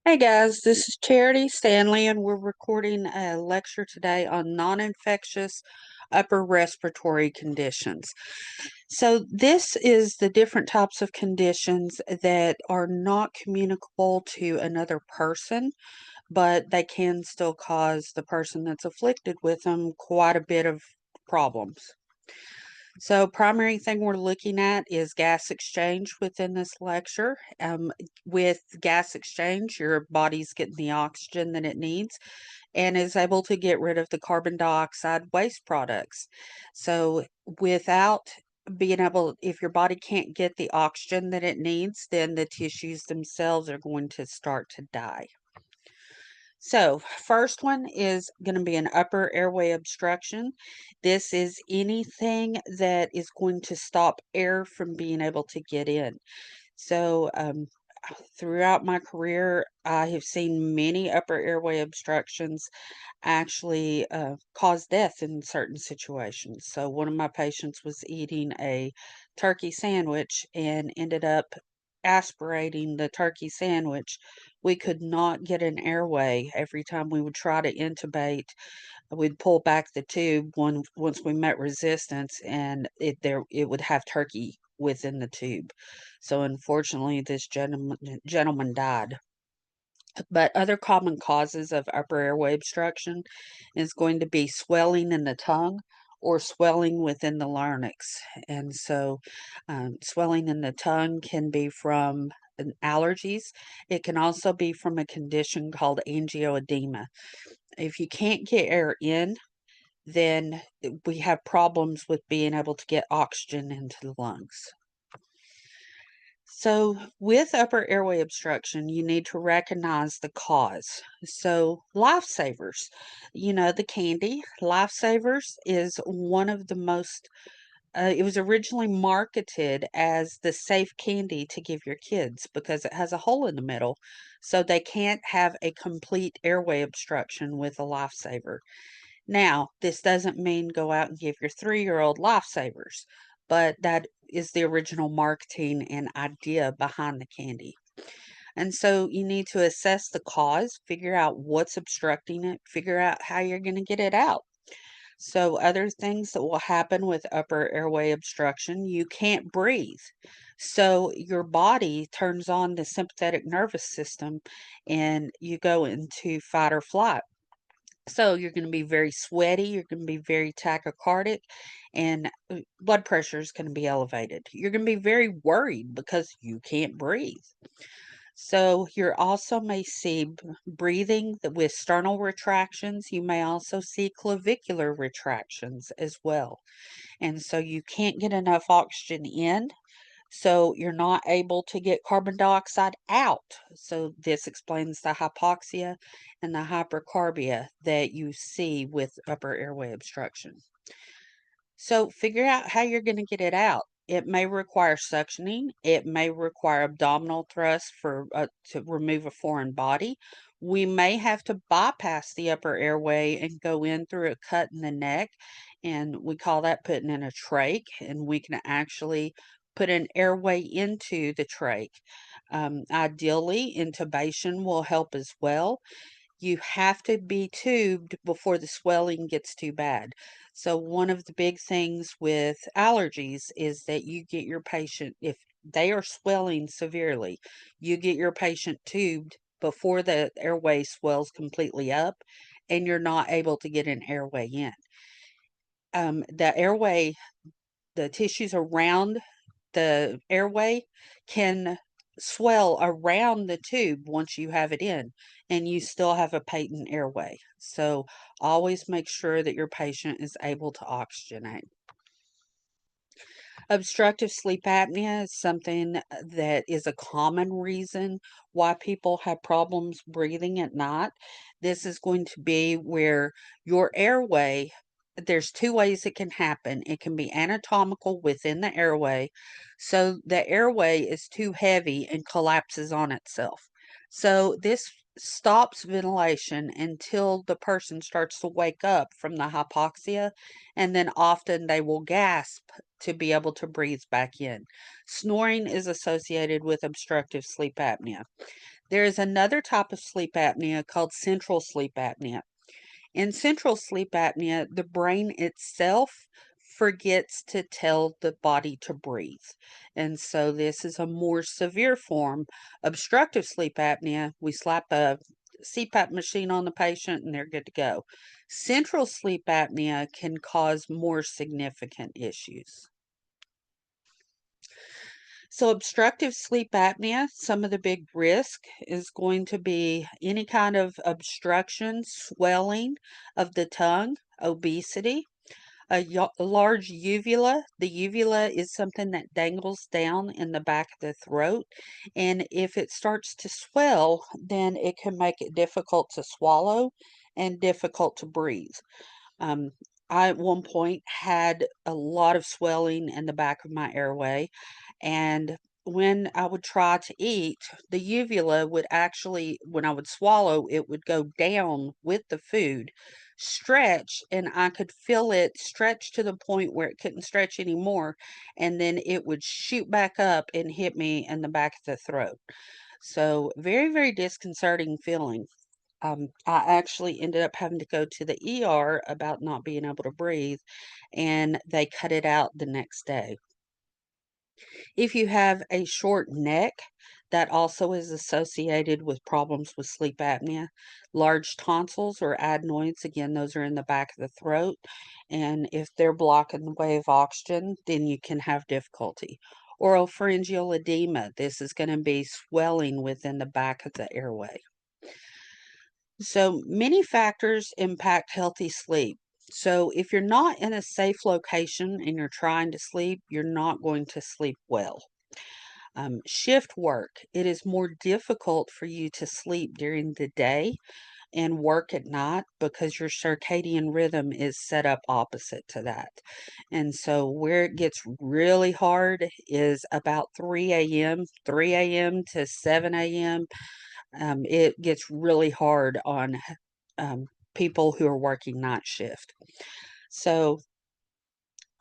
Hey guys, this is Charity Stanley, and we're recording a lecture today on non-infectious upper respiratory conditions. So, this is the different types of conditions that are not communicable to another person, but they can still cause the person that's afflicted with them quite a bit of problems. So, primary thing we're looking at is gas exchange within this lecture. With gas exchange, your body's getting the oxygen that it needs and is able to get rid of the carbon dioxide waste products. So, without being able, if your body can't get the oxygen that it needs, then the tissues themselves are going to start to die. So, first one is going to be an upper airway obstruction. This is anything that is going to stop air from being able to get in. So, throughout my career, I have seen many upper airway obstructions actually cause death in certain situations. So, one of my patients was eating a turkey sandwich and ended up aspirating the turkey sandwich. We could not get an airway every time we would try to intubate. We'd pull back the tube once we met resistance, and it would have turkey within the tube. So unfortunately, this gentleman died. But other common causes of upper airway obstruction is going to be swelling in the tongue or swelling within the larynx. And so, swelling in the tongue can be from allergies. It can also be from a condition called angioedema. If you can't get air in, then we have problems with being able to get oxygen into the lungs. So, with upper airway obstruction, you need to recognize the cause. So, lifesavers, the candy, lifesavers is one of the most, it was originally marketed as the safe candy to give your kids because it has a hole in the middle. So, they can't have a complete airway obstruction with a lifesaver. Now, this doesn't mean go out and give your 3-year-old lifesavers, but that is the original marketing and idea behind the candy. And so you need to assess the cause, figure out what's obstructing it, figure out how you're going to get it out. So, other things that will happen with upper airway obstruction, you can't breathe. So, your body turns on the sympathetic nervous system and you go into fight or flight. So you're going to be very sweaty, you're going to be very tachycardic, and blood pressure is going to be elevated. You're going to be very worried because you can't breathe. So you also may see breathing with sternal retractions. You may also see clavicular retractions as well. And so you can't get enough oxygen in, so you're not able to get carbon dioxide out. So this explains the hypoxia and the hypercarbia that you see with upper airway obstruction. So figure out how you're going to get it out. It may require suctioning. It may require abdominal thrust for to remove a foreign body. We may have to bypass the upper airway and go in through a cut in the neck, and we call that putting in a trach. And we can actually put an airway into the trach. Ideally, intubation will help as well. You have to be tubed before the swelling gets too bad. So, one of the big things with allergies is that you get your patient, if they are swelling severely, you get your patient tubed before the airway swells completely up and you're not able to get an airway in. The airway, the tissues around the airway can swell around the tube once you have it in, and you still have a patent airway. So always make sure that your patient is able to oxygenate. Obstructive sleep apnea is something that is a common reason why people have problems breathing at night. This is going to be where your airway, there's two ways it can happen. It can be anatomical within the airway, so the airway is too heavy and collapses on itself. So this stops ventilation until the person starts to wake up from the hypoxia, and then often they will gasp to be able to breathe back in. Snoring is associated with obstructive sleep apnea. There is another type of sleep apnea called central sleep apnea. In central sleep apnea, the brain itself forgets to tell the body to breathe. And so this is a more severe form. Obstructive sleep apnea, we slap a CPAP machine on the patient and they're good to go. Central sleep apnea can cause more significant issues. So, obstructive sleep apnea, some of the big risk is going to be any kind of obstruction, swelling of the tongue, obesity, a large uvula. The uvula is something that dangles down in the back of the throat. And if it starts to swell, then it can make it difficult to swallow and difficult to breathe. Um, I at one point had a lot of swelling in the back of my airway, and when I would try to eat, the uvula would actually, when I would swallow, it would go down with the food, stretch, and I could feel it stretch to the point where it couldn't stretch anymore, and then it would shoot back up and hit me in the back of the throat. So, very, very disconcerting feeling. I actually ended up having to go to the ER about not being able to breathe, and they cut it out the next day. If you have a short neck, that also is associated with problems with sleep apnea. Large tonsils or adenoids, again, those are in the back of the throat. And if they're blocking the way of oxygen, then you can have difficulty. Oropharyngeal edema, this is going to be swelling within the back of the airway. So many factors impact healthy sleep. So if you're not in a safe location and you're trying to sleep, you're not going to sleep well. Shift work, it is more difficult for you to sleep during the day and work at night because your circadian rhythm is set up opposite to that. And so where it gets really hard is about 3 a.m. to 7 a.m. It gets really hard on um, people who are working night shift. So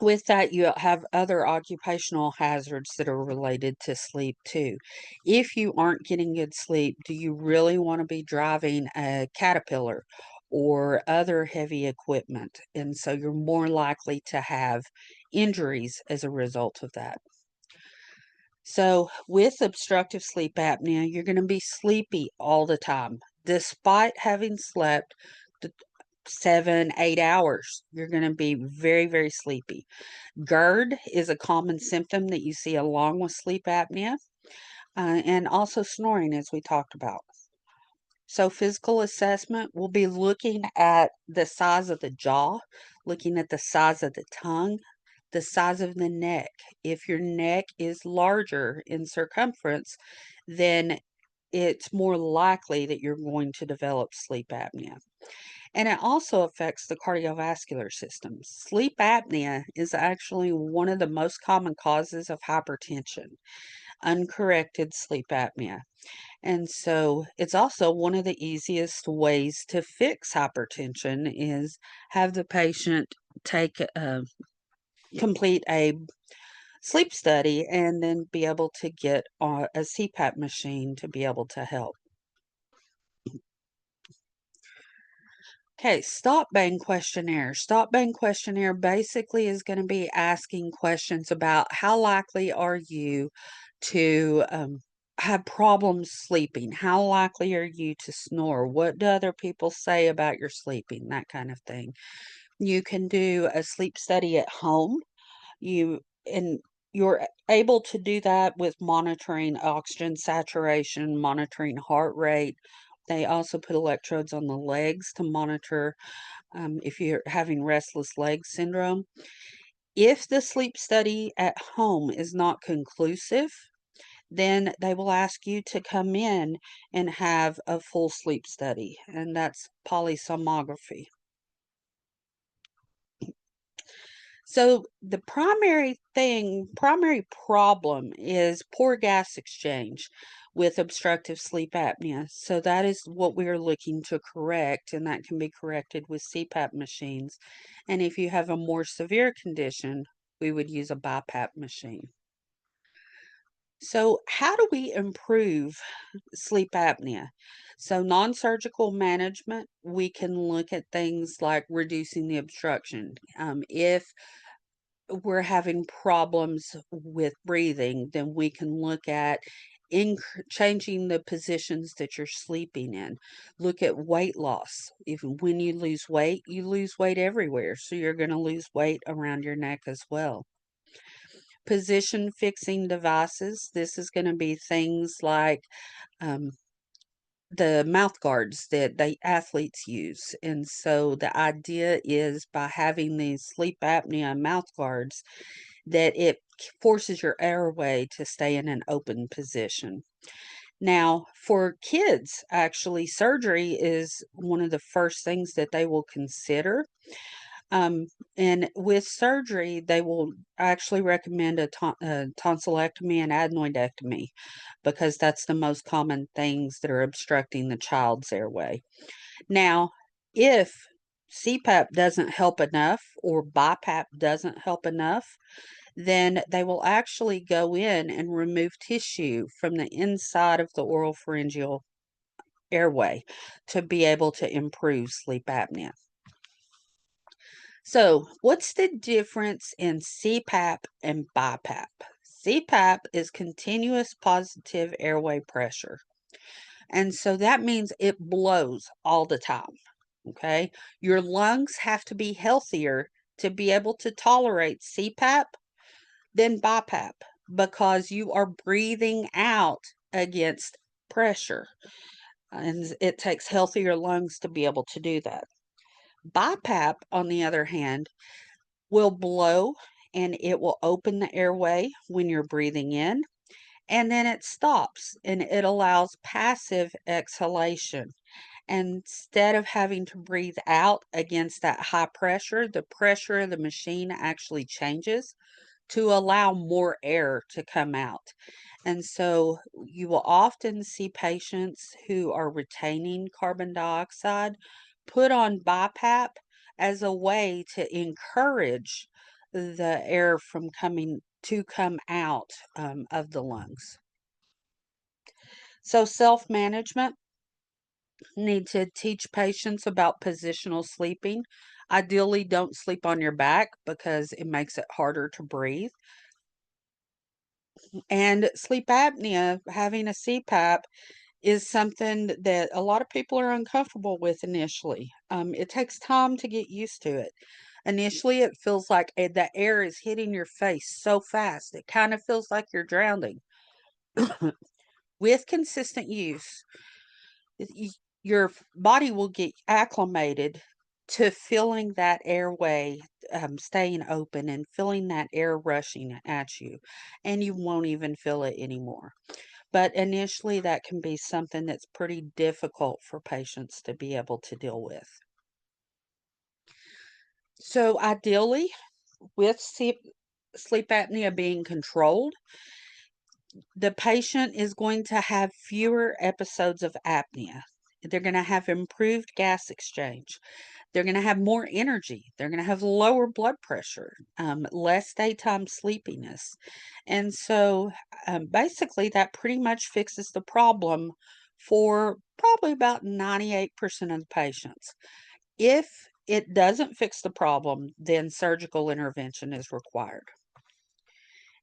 with that, you have other occupational hazards that are related to sleep too. If you aren't getting good sleep, do you really want to be driving a Caterpillar or other heavy equipment? And so you're more likely to have injuries as a result of that. So, with obstructive sleep apnea, you're going to be sleepy all the time, despite having slept the 7, 8 hours. You're going to be very, very sleepy. GERD is a common symptom that you see along with sleep apnea, and also snoring, as we talked about. So, physical assessment, we'll be looking at the size of the jaw, looking at the size of the tongue, the size of the neck. If your neck is larger in circumference, then it's more likely that you're going to develop sleep apnea. And it also affects the cardiovascular system. Sleep apnea is actually one of the most common causes of hypertension, uncorrected sleep apnea. And so it's also one of the easiest ways to fix hypertension is have the patient take complete a sleep study and then be able to get a CPAP machine to be able to help. Okay, stop bang questionnaire. Stop bang questionnaire basically is going to be asking questions about how likely are you to have problems sleeping? How likely are you to snore? What do other people say about your sleeping? That kind of thing. You can do a sleep study at home. You and you're able to do that with monitoring oxygen saturation, monitoring heart rate. They also put electrodes on the legs to monitor if you're having restless leg syndrome. If the sleep study at home is not conclusive, then they will ask you to come in and have a full sleep study, and that's polysomnography. So the primary problem is poor gas exchange with obstructive sleep apnea. So that is what we are looking to correct, and that can be corrected with CPAP machines. And if you have a more severe condition, we would use a BiPAP machine. So, how do we improve sleep apnea? So, non surgical management, we can look at things like reducing the obstruction. If we're having problems with breathing, then we can look at changing the positions that you're sleeping in. Look at weight loss. If when you lose weight everywhere, so you're going to lose weight around your neck as well. Position fixing devices. This is going to be things like um, the mouth guards that the athletes use. And so the idea is by having these sleep apnea mouth guards that it forces your airway to stay in an open position. Now, for kids, actually, surgery is one of the first things that they will consider. Um, and with surgery, they will actually recommend a tonsillectomy and adenoidectomy because that's the most common things that are obstructing the child's airway. Now, if CPAP doesn't help enough or BiPAP doesn't help enough, then they will actually go in and remove tissue from the inside of the oropharyngeal airway to be able to improve sleep apnea. So, what's the difference in CPAP and BiPAP? CPAP is continuous positive airway pressure. And so that means it blows all the time. Okay. Your lungs have to be healthier to be able to tolerate CPAP than BiPAP because you are breathing out against pressure. And it takes healthier lungs to be able to do that. BiPAP, on the other hand, will blow and it will open the airway when you're breathing in, and then it stops and it allows passive exhalation. And instead of having to breathe out against that high pressure, the pressure of the machine actually changes to allow more air to come out. And so you will often see patients who are retaining carbon dioxide put on BiPAP as a way to encourage the air from coming to come out of the lungs. So self-management, need to teach patients about positional sleeping. Ideally, don't sleep on your back because it makes it harder to breathe. And sleep apnea, having a CPAP is something that a lot of people are uncomfortable with initially. It takes time to get used to it. Initially, it feels like the air is hitting your face so fast, it kind of feels like you're drowning. With consistent use, y- your body will get acclimated to feeling that airway staying open and feeling that air rushing at you, and you won't even feel it anymore. But initially, that can be something that's pretty difficult for patients to be able to deal with. So, ideally, with sleep apnea being controlled, the patient is going to have fewer episodes of apnea. They're going to have improved gas exchange. They're going to have more energy. They're going to have lower blood pressure, less daytime sleepiness. And so basically, that pretty much fixes the problem for probably about 98% of the patients. If it doesn't fix the problem, then surgical intervention is required.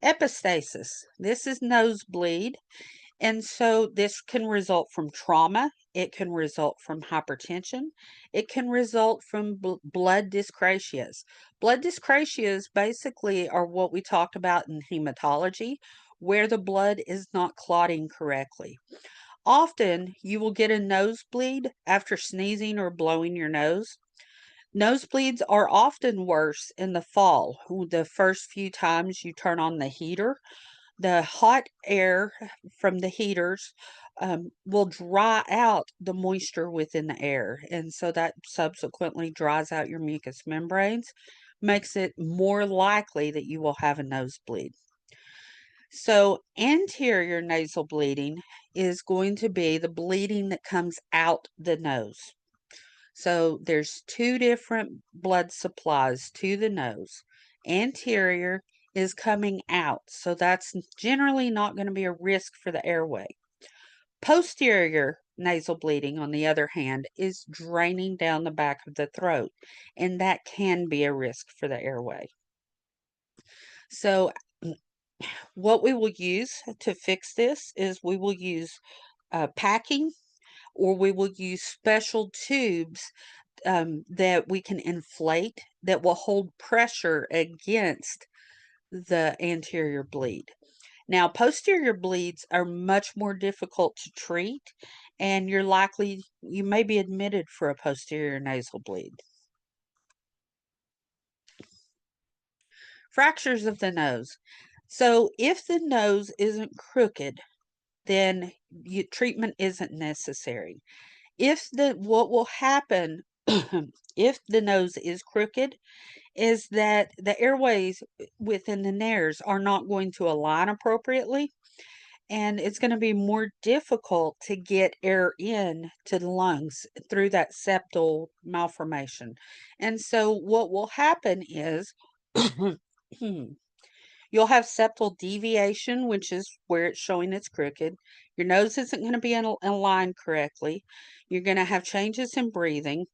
Epistasis. This is nosebleed. And so this can result from trauma. It can result from hypertension. It can result from blood dyscrasias. Blood dyscrasias basically are what we talked about in hematology, where the blood is not clotting correctly. Often you will get a nosebleed after sneezing or blowing your nose. Nosebleeds are often worse in the fall, the first few times you turn on the heater. The hot air from the heaters will dry out the moisture within the air. And so that subsequently dries out your mucous membranes, makes it more likely that you will have a nosebleed. So, anterior nasal bleeding is going to be the bleeding that comes out the nose. So, there's two different blood supplies to the nose, anterior is coming out. So that's generally not going to be a risk for the airway. Posterior nasal bleeding, on the other hand, is draining down the back of the throat, and that can be a risk for the airway. So, what we will use to fix this is we will use packing, or we will use special tubes that we can inflate that will hold pressure against the anterior bleed. Now, posterior bleeds are much more difficult to treat, and you may be admitted for a posterior nasal bleed. Fractures of the nose. So, if the nose isn't crooked, then treatment isn't necessary. What will happen if the nose is crooked is that the airways within the nares are not going to align appropriately, and it's going to be more difficult to get air in to the lungs through that septal malformation. And so what will happen is you'll have septal deviation, which is where it's showing it's crooked. Your nose isn't going to be aligned correctly. You're going to have changes in breathing.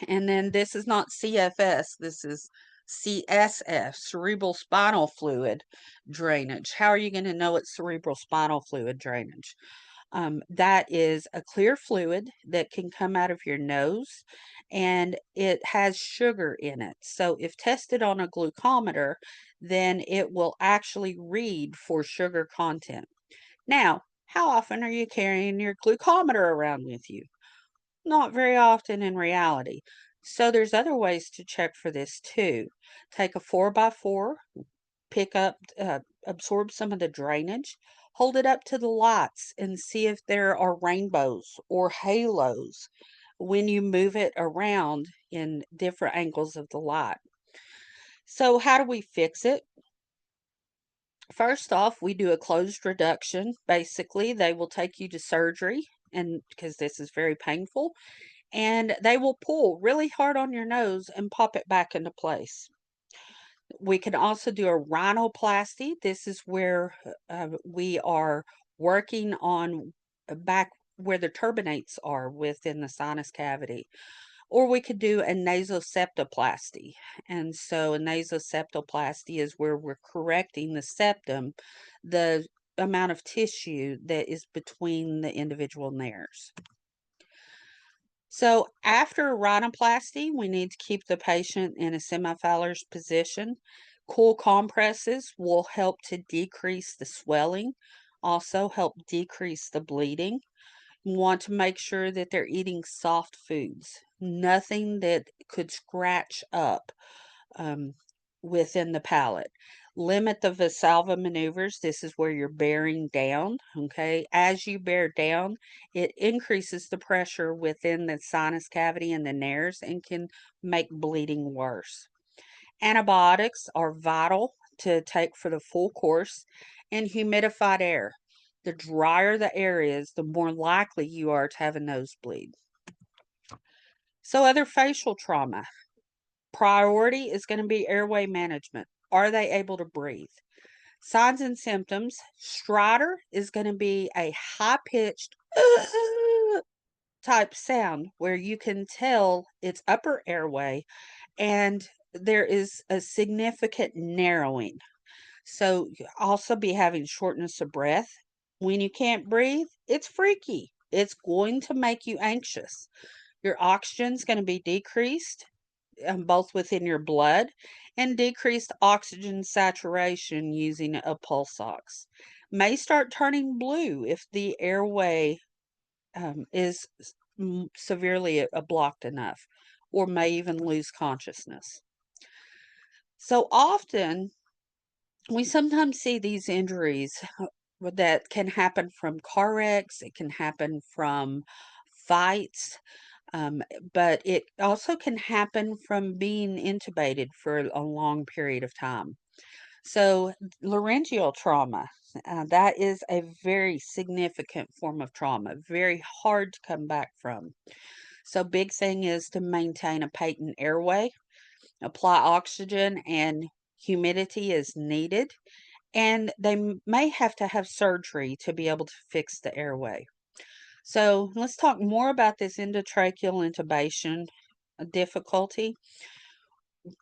And then this is not CFS, this is CSF, cerebral spinal fluid drainage. How are you going to know it's cerebral spinal fluid drainage? That is a clear fluid that can come out of your nose, and it has sugar in it. So, if tested on a glucometer, then it will actually read for sugar content. Now, how often are you carrying your glucometer around with you? Not very often in reality. So there's other ways to check for this too. Take a 4x4, absorb some of the drainage, hold it up to the lights and see if there are rainbows or halos when you move it around in different angles of the light. So how do we fix it? First off, we do a closed reduction. Basically, they will take you to surgery, and because this is very painful, and they will pull really hard on your nose and pop it back into place. We can also do a rhinoplasty. This is where we are working on back where the turbinates are within the sinus cavity. Or we could do a nasoseptoplasty. And so a nasoseptoplasty is where we're correcting the septum, the amount of tissue that is between the individual nares. So after rhinoplasty, we need to keep the patient in a semi-Fowler's position. Cool compresses will help to decrease the swelling, also help decrease the bleeding. You want to make sure that they're eating soft foods, nothing that could scratch up um, within the palate. Limit the Valsalva maneuvers. This is where you're bearing down. Okay. As you bear down, it increases the pressure within the sinus cavity and the nares and can make bleeding worse. Antibiotics are vital to take for the full course, and humidified air. The drier the air is, the more likely you are to have a nosebleed. So, other facial trauma. Priority is going to be airway management. Are they able to breathe? Signs and symptoms. Stridor is going to be a high pitched type sound where you can tell it's upper airway and there is a significant narrowing. So, you also be having shortness of breath. When you can't breathe, it's freaky. It's going to make you anxious. Your oxygen's going to be decreased both within your blood, and decreased oxygen saturation using a pulse ox. May start turning blue if the airway is severely blocked enough, or may even lose consciousness. So often, we sometimes see these injuries that can happen from car wrecks, it can happen from fights, um, but it also can happen from being intubated for a long period of time. So, laryngeal trauma, that is a very significant form of trauma, very hard to come back from. So, big thing is to maintain a patent airway. apply oxygen and humidity as needed, and they may have to have surgery to be able to fix the airway. So let's talk more about this endotracheal intubation difficulty.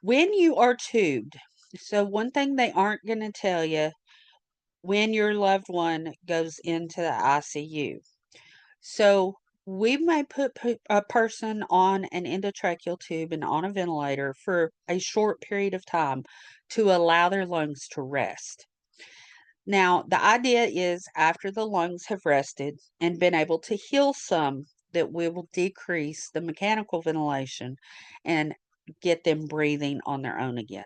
When you are tubed, so one thing they aren't going to tell you when your loved one goes into the ICU. So we may put a person on an endotracheal tube and on a ventilator for a short period of time to allow their lungs to rest. Now, the idea is after the lungs have rested and been able to heal some, that we will decrease the mechanical ventilation and get them breathing on their own again.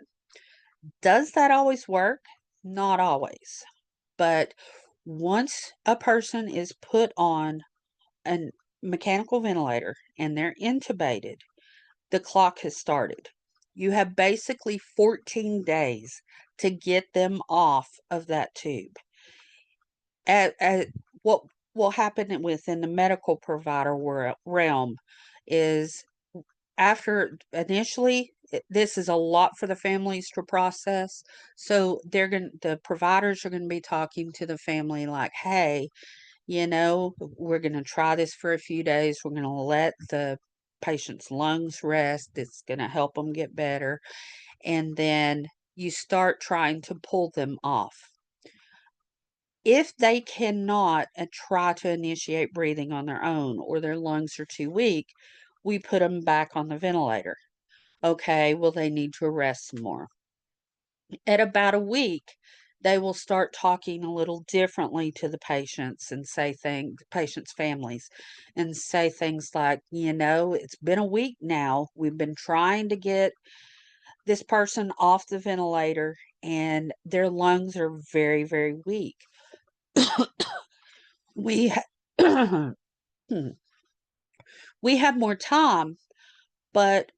Does that always work? Not always. But once a person is put on a mechanical ventilator and they're intubated, the clock has started. You have basically 14 days to get them off of that tube. At what will happen within the medical provider realm is after initially this is a lot for the families to process, so the providers are going to be talking to the family like, hey, we're going to try this for a few days. We're going to let the patient's lungs rest. It's going to help them get better. And then you start trying to pull them off. If they cannot try to initiate breathing on their own or their lungs are too weak, we put them back on the ventilator. Okay, well, they need to rest some more. At about a week, they will start talking a little differently to the patients and say things, patients' families, and say things like, it's been a week now. We've been trying to get this person off the ventilator, and their lungs are very, very weak. We ha- we have more time, but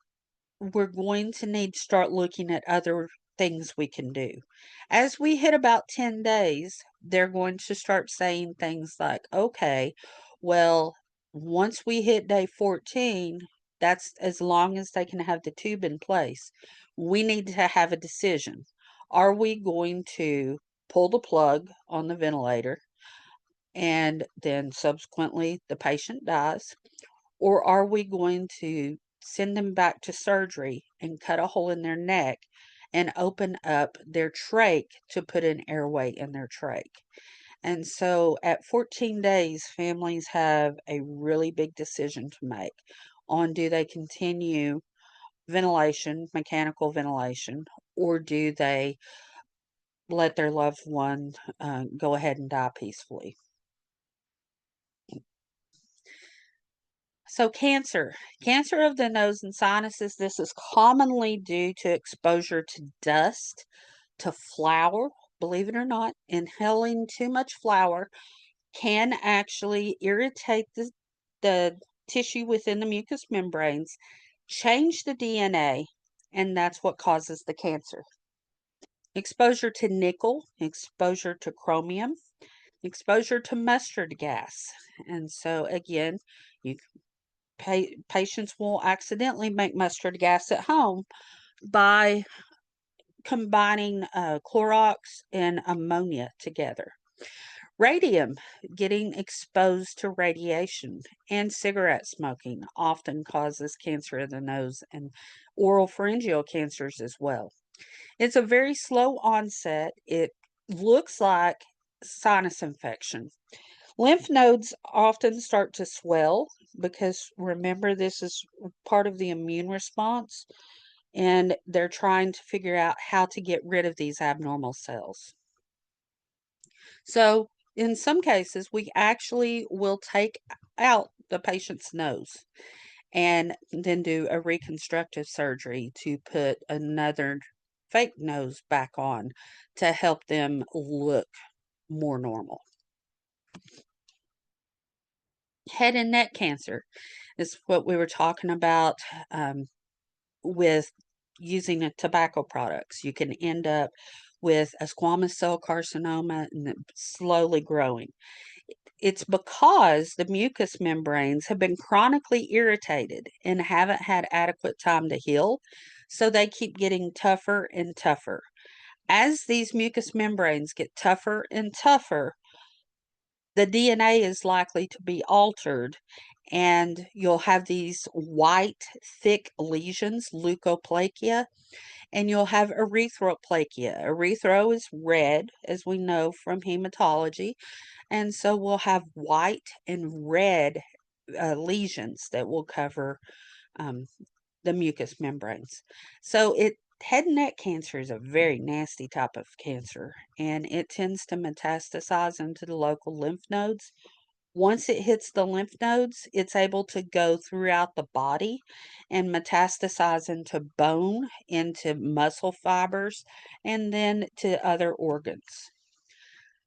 we're going to need to start looking at other things we can do. As we hit about 10 days, they're going to start saying things like, okay, well, once we hit day 14, that's as long as they can have the tube in place. We need to have a decision. Are we going to pull the plug on the ventilator and then subsequently the patient dies? Or are we going to send them back to surgery and cut a hole in their neck and open up their trach to put an airway in their trach? And so at 14 days, families have a really big decision to make on do they continue ventilation, mechanical ventilation, or do they let their loved one go ahead and die peacefully? So cancer of the nose and sinuses, this is commonly due to exposure to dust, to flour. Believe it or not, inhaling too much flour can actually irritate the tissue within the mucous membranes, change the DNA, and that's what causes the cancer. Exposure to nickel, exposure to chromium, exposure to mustard gas. And so again, you patients will accidentally make mustard gas at home by combining Clorox and ammonia together. Radium, getting exposed to radiation, and cigarette smoking often causes cancer of the nose and oral pharyngeal cancers as well. It's a very slow onset. It looks like sinus infection. Lymph nodes often start to swell because remember, this is part of the immune response, and they're trying to figure out how to get rid of these abnormal cells. So, in some cases, we actually will take out the patient's nose and then do a reconstructive surgery to put another fake nose back on to help them look more normal. Head and neck cancer is what we were talking about with using tobacco products. You can end up with a squamous cell carcinoma and slowly growing. It's because the mucous membranes have been chronically irritated and haven't had adequate time to heal. So they keep getting tougher and tougher. As these mucous membranes get tougher and tougher, the DNA is likely to be altered, and you'll have these white, thick lesions, leukoplakia, and you'll have erythroplakia. Erythro is red, as we know from hematology, and so we'll have white and red lesions that will cover um, the mucous membranes. So head and neck cancer is a very nasty type of cancer, and it tends to metastasize into the local lymph nodes. Once it hits the lymph nodes, it's able to go throughout the body and metastasize into bone, into muscle fibers, and then to other organs.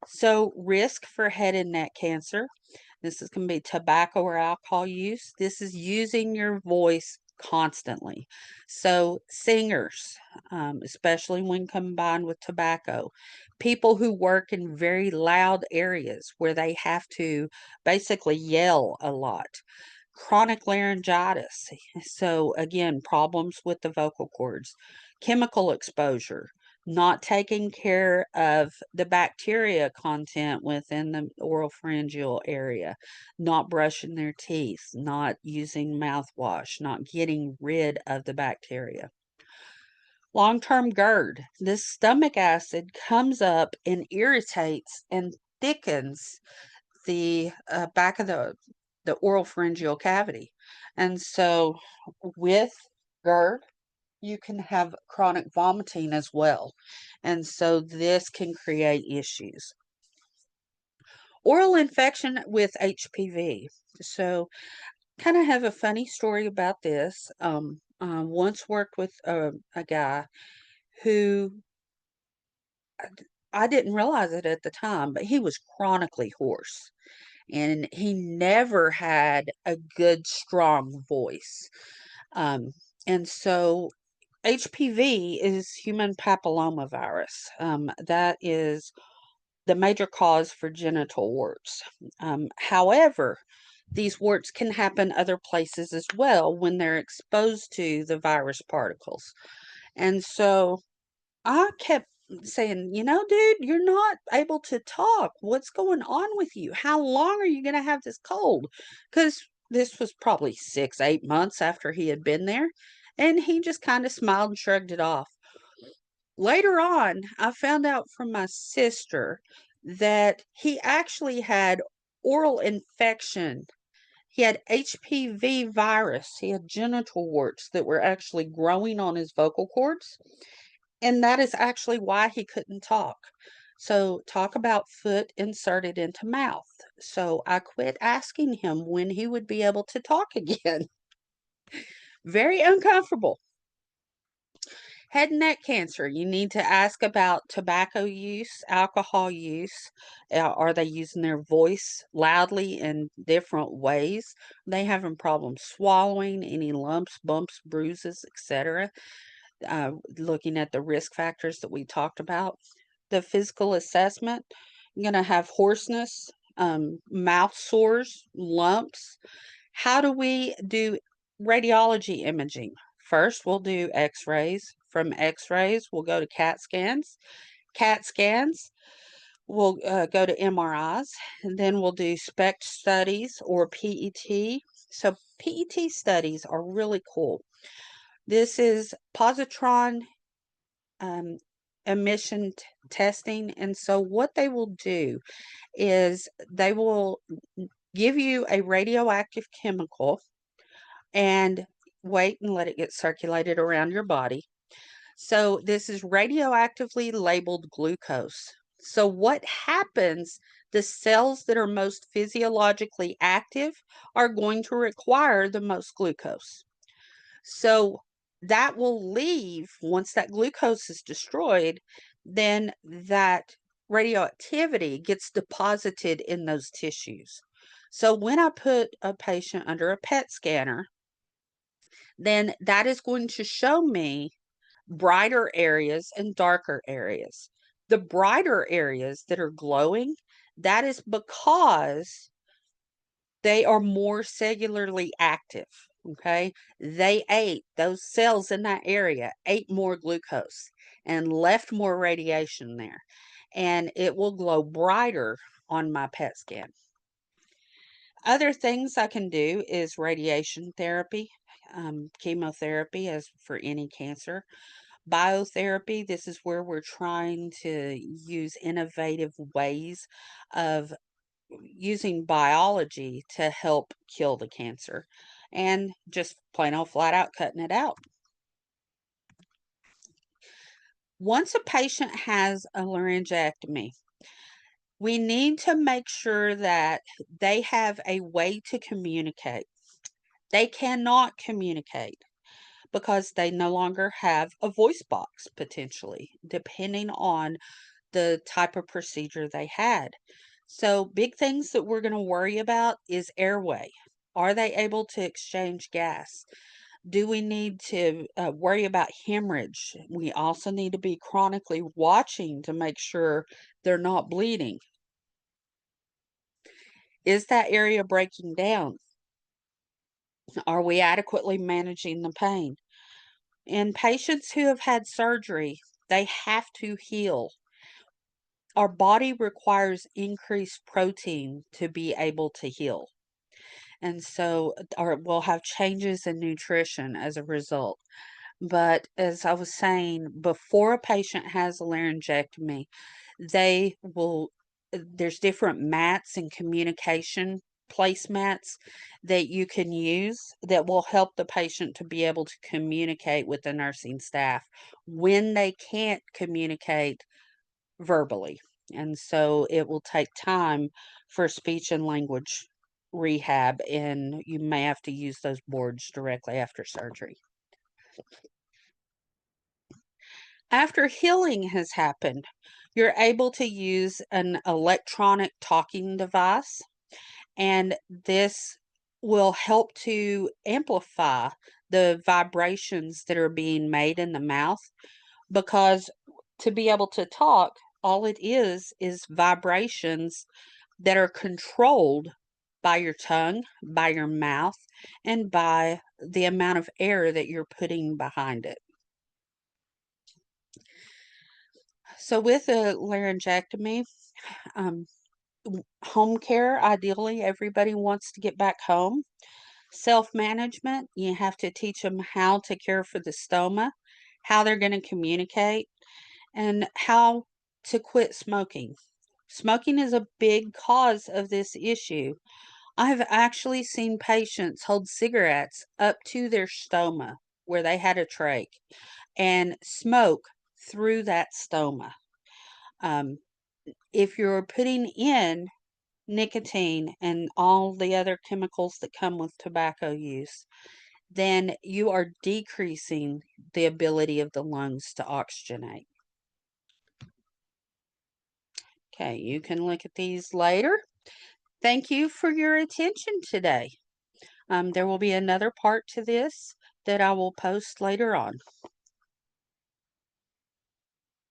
So, risk for head and neck cancer. This is going to be tobacco or alcohol use. This is using your voice constantly. So, singers, especially when combined with tobacco, people who work in very loud areas where they have to basically yell a lot, chronic laryngitis. So, again, problems with the vocal cords, chemical exposure, not taking care of the bacteria content within the oropharyngeal area, not brushing their teeth, not using mouthwash, not getting rid of the bacteria. Long term GERD. This stomach acid comes up and irritates and thickens the back of the oral pharyngeal cavity. And so with GERD, you can have chronic vomiting as well. And so this can create issues. Oral infection with HPV. So kind of have a funny story about this. Once worked with a guy who I didn't realize it at the time, but he was chronically hoarse and he never had a good, strong voice. Um, and so HPV is human papillomavirus. That is the major cause for genital warts. However, these warts can happen other places as well when they're exposed to the virus particles. And so I kept saying, dude, you're not able to talk. What's going on with you? How long are you going to have this cold? Because this was probably 6, 8 months after he had been there. And he just kind of smiled and shrugged it off. Later on, I found out from my sister that he actually had oral infection. He had HPV virus. He had genital warts that were actually growing on his vocal cords. And that is actually why he couldn't talk. So, talk about foot inserted into mouth. So, I quit asking him when he would be able to talk again. Very uncomfortable. Head and neck cancer, you need to ask about tobacco use, alcohol use. Are they using their voice loudly in different ways? Are they having problems swallowing, any lumps, bumps, bruises, etc.? Looking at the risk factors that we talked about. The physical assessment, you're going to have hoarseness, mouth sores, lumps. How do we do radiology imaging? First, we'll do x rays. From x rays, we'll go to CAT scans. CAT scans, we'll go to MRIs. And then we'll do SPECT studies or PET. So, PET studies are really cool. This is positron um, emission testing. And so, what they will do is they will give you a radioactive chemical and wait and let it get circulated around your body. So, this is radioactively labeled glucose. So, what happens? The cells that are most physiologically active are going to require the most glucose. So that will leave, once that glucose is destroyed, then that radioactivity gets deposited in those tissues. So when I put a patient under a PET scanner, then that is going to show me brighter areas and darker areas. The brighter areas that are glowing, that is because they are more cellularly active. Okay, they ate those cells in that area, ate more glucose and left more radiation there, and it will glow brighter on my PET scan. Other things I can do is radiation therapy, chemotherapy, as for any cancer. Biotherapy, this is where we're trying to use innovative ways of using biology to help kill the cancer and just plain old flat out cutting it out. Once a patient has a laryngectomy, we need to make sure that they have a way to communicate. They cannot communicate because they no longer have a voice box potentially, depending on the type of procedure they had. So, big things that we're going to worry about is airway. Are they able to exchange gas? Do we need to worry about hemorrhage? We also need to be chronically watching to make sure they're not bleeding. Is that area breaking down? Are we adequately managing the pain? In patients who have had surgery, they have to heal. Our body requires increased protein to be able to heal. And so, or we'll have changes in nutrition as a result. But as I was saying, before a patient has a laryngectomy, they will, there's different mats and communication placemats that you can use that will help the patient to be able to communicate with the nursing staff when they can't communicate verbally. And so it will take time for speech and language rehab, and you may have to use those boards directly after surgery. After healing has happened, you're able to use an electronic talking device, and this will help to amplify the vibrations that are being made in the mouth because to be able to talk, all it is vibrations that are controlled by your tongue, by your mouth, and by the amount of air that you're putting behind it. So, with a laryngectomy, um, home care, ideally, everybody wants to get back home. Self management, you have to teach them how to care for the stoma, how they're going to communicate, and how to quit smoking. Smoking is a big cause of this issue. I've actually seen patients hold cigarettes up to their stoma where they had a trach and smoke through that stoma. Um, if you're putting in nicotine and all the other chemicals that come with tobacco use, then you are decreasing the ability of the lungs to oxygenate. Okay, you can look at these later. Thank you for your attention today. There will be another part to this that I will post later on.